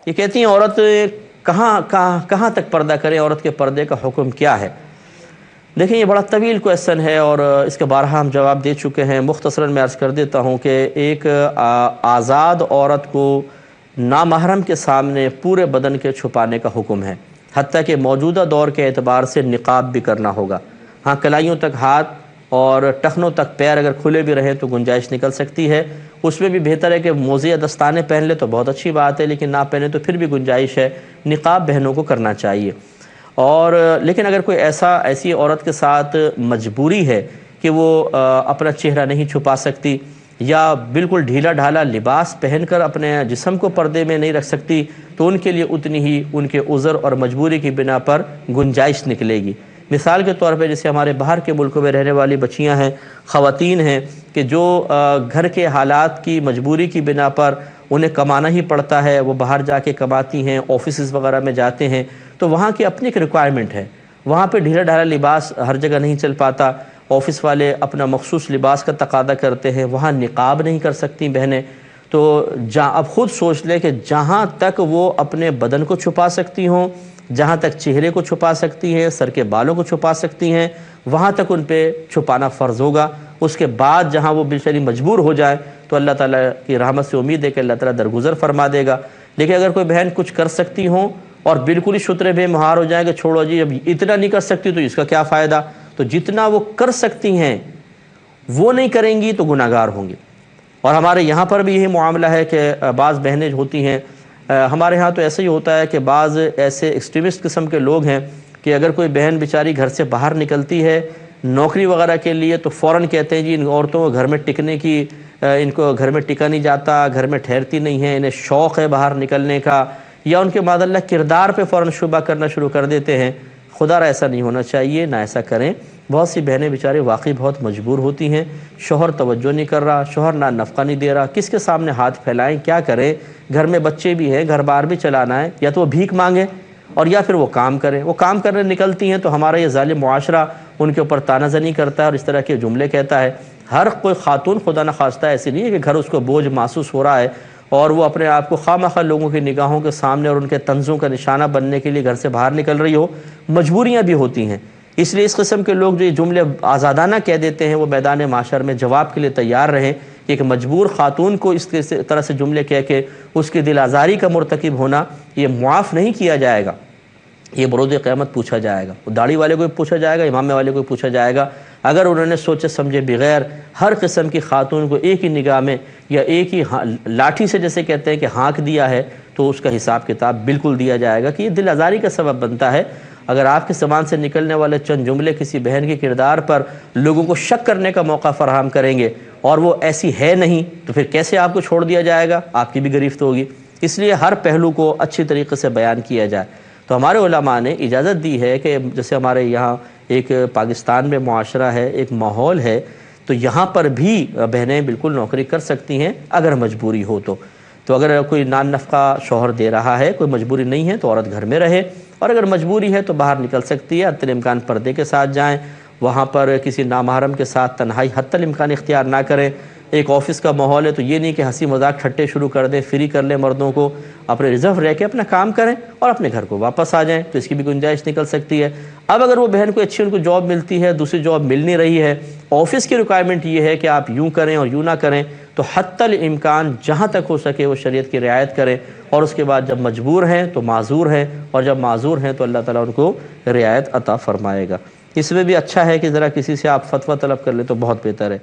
یہ کہتی ہیں عورت کہاں تک پردہ کرے، عورت کے پردے کا حکم کیا ہے؟ دیکھیں یہ بڑا طویل کویسچن ہے اور اس کے بارہا ہم جواب دے چکے ہیں۔ مختصراً میں عرض کر دیتا ہوں کہ ایک آزاد عورت کو نامحرم کے سامنے پورے بدن کے چھپانے کا حکم ہے، حتیٰ کہ موجودہ دور کے اعتبار سے نقاب بھی کرنا ہوگا۔ ہاں کلائیوں تک ہاتھ اور ٹخنوں تک پیر اگر کھلے بھی رہیں تو گنجائش نکل سکتی ہے، اس میں بھی بہتر ہے کہ موزے یا دستانے پہن لے تو بہت اچھی بات ہے، لیکن نہ پہنے تو پھر بھی گنجائش ہے، نقاب بہنوں کو کرنا چاہیے۔ اور لیکن اگر کوئی ایسی عورت کے ساتھ مجبوری ہے کہ وہ اپنا چہرہ نہیں چھپا سکتی یا بالکل ڈھیلا ڈھالا لباس پہن کر اپنے جسم کو پردے میں نہیں رکھ سکتی، تو ان کے لیے اتنی ہی ان کے عذر اور مجبوری کی بنا پر گنجائش نکلے گی۔ مثال کے طور پہ جیسے ہمارے باہر کے ملکوں میں رہنے والی بچیاں ہیں، خواتین ہیں کہ جو گھر کے حالات کی مجبوری کی بنا پر انہیں کمانا ہی پڑتا ہے، وہ باہر جا کے کماتی ہیں، آفیسز وغیرہ میں جاتے ہیں، تو وہاں کی اپنی ایک ریکوائرمنٹ ہے، وہاں پہ ڈھیلا ڈھالا لباس ہر جگہ نہیں چل پاتا، آفس والے اپنا مخصوص لباس کا تقاضا کرتے ہیں، وہاں نقاب نہیں کر سکتی بہنیں۔ تو اب خود سوچ لیں کہ جہاں تک وہ اپنے بدن کو چھپا سکتی ہوں، جہاں تک چہرے کو چھپا سکتی ہیں، سر کے بالوں کو چھپا سکتی ہیں، وہاں تک ان پہ چھپانا فرض ہوگا۔ اس کے بعد جہاں وہ بیچاری مجبور ہو جائے تو اللہ تعالیٰ کی رحمت سے امید ہے کہ اللہ تعالیٰ درگزر فرما دے گا۔ لیکن اگر کوئی بہن کچھ کر سکتی ہوں اور بالکل ہی شترے بے مہار ہو جائیں کہ چھوڑو جی اب اتنا نہیں کر سکتی تو اس کا کیا فائدہ، تو جتنا وہ کر سکتی ہیں وہ نہیں کریں گی تو گناہ گار ہوں گی۔ اور ہمارے یہاں پر بھی یہی معاملہ ہے کہ بعض بہنیں ہوتی ہیں، ہمارے ہاں تو ایسا ہی ہوتا ہے کہ بعض ایسے ایکسٹریمسٹ قسم کے لوگ ہیں کہ اگر کوئی بہن بیچاری گھر سے باہر نکلتی ہے نوکری وغیرہ کے لیے تو فوراً کہتے ہیں جی ان عورتوں کو گھر میں ٹکنے کی، ان کو گھر میں ٹکا نہیں جاتا، گھر میں ٹھہرتی نہیں ہے، انہیں شوق ہے باہر نکلنے کا، یا ان کے معاذ اللہ کردار پہ فوراً شبہ کرنا شروع کر دیتے ہیں۔ خدا را ایسا نہیں ہونا چاہیے، نہ ایسا کریں۔ بہت سی بہنیں بیچارے واقعی بہت مجبور ہوتی ہیں، شوہر توجہ نہیں کر رہا، شوہر نہ نفقہ نہیں دے رہا، کس کے سامنے ہاتھ پھیلائیں، کیا کریں، گھر میں بچے بھی ہیں، گھر بار بھی چلانا ہے، یا تو وہ بھیک مانگیں اور یا پھر وہ کام کریں۔ وہ کام کرنے نکلتی ہیں تو ہمارا یہ ظالم معاشرہ ان کے اوپر طعنہ زنی کرتا ہے اور اس طرح کے جملے کہتا ہے۔ ہر کوئی خاتون خدا نخواستہ ایسی نہیں ہے کہ گھر اس کو بوجھ محسوس ہو رہا ہے اور وہ اپنے آپ کو خواہ لوگوں کی نگاہوں کے سامنے اور ان کے طنزوں کا نشانہ بننے کے لیے گھر سے باہر نکل رہی ہو۔ مجبوریاں بھی ہوتی ہیں، اس لیے اس قسم کے لوگ جو یہ جملے آزادانہ کہہ دیتے ہیں وہ میدان معاشر میں جواب کے لیے تیار رہیں کہ ایک مجبور خاتون کو اس طرح سے جملے کہہ کے اس کی دل آزاری کا مرتکب ہونا یہ معاف نہیں کیا جائے گا، یہ بروز قیامت پوچھا جائے گا، داڑھی والے کو بھی پوچھا جائے گا، امامے والے کو بھی پوچھا جائے گا۔ اگر انہوں نے سوچے سمجھے بغیر ہر قسم کی خاتون کو ایک ہی نگاہ میں یا ایک ہی لاٹھی سے جیسے کہتے ہیں کہ ہانک دیا ہے تو اس کا حساب کتاب بالکل دیا جائے گا کہ یہ دل آزاری کا سبب بنتا ہے۔ اگر آپ کی زبان سے نکلنے والے چند جملے کسی بہن کے کردار پر لوگوں کو شک کرنے کا موقع فراہم کریں گے اور وہ ایسی ہے نہیں تو پھر کیسے آپ کو چھوڑ دیا جائے گا، آپ کی بھی گرفت ہوگی۔ اس لیے ہر پہلو کو اچھی طریقے سے بیان کیا جائے۔ تو ہمارے علماء نے اجازت دی ہے کہ جیسے ہمارے یہاں ایک پاکستان میں معاشرہ ہے، ایک ماحول ہے، تو یہاں پر بھی بہنیں بالکل نوکری کر سکتی ہیں اگر مجبوری ہو تو اگر کوئی نان نفقہ شوہر دے رہا ہے، کوئی مجبوری نہیں ہے تو عورت گھر میں رہے، اور اگر مجبوری ہے تو باہر نکل سکتی ہے، حتی الامکان پردے کے ساتھ جائیں، وہاں پر کسی نامحرم کے ساتھ تنہائی حتی الامکان اختیار نہ کریں۔ ایک آفس کا ماحول ہے تو یہ نہیں کہ ہنسی مذاق ٹھٹے شروع کر دیں، فری کر لیں مردوں کو، اپنے ریزرو رہ کے اپنا کام کریں اور اپنے گھر کو واپس آ جائیں، تو اس کی بھی گنجائش نکل سکتی ہے۔ اب اگر وہ بہن کو اچھی ان کو جاب ملتی ہے، دوسری جاب مل نہیں رہی ہے، آفس کی ریکوائرمنٹ یہ ہے کہ آپ یوں کریں اور یوں نہ کریں، تو حتی الامکان جہاں تک ہو سکے وہ شریعت کی رعایت کریں، اور اس کے بعد جب مجبور ہیں تو معذور ہیں، اور جب معذور ہیں تو اللہ تعالیٰ ان کو رعایت عطا فرمائے گا۔ اس میں بھی اچھا ہے کہ ذرا کسی سے آپ فتویٰ طلب کر لیں تو بہت بہتر ہے۔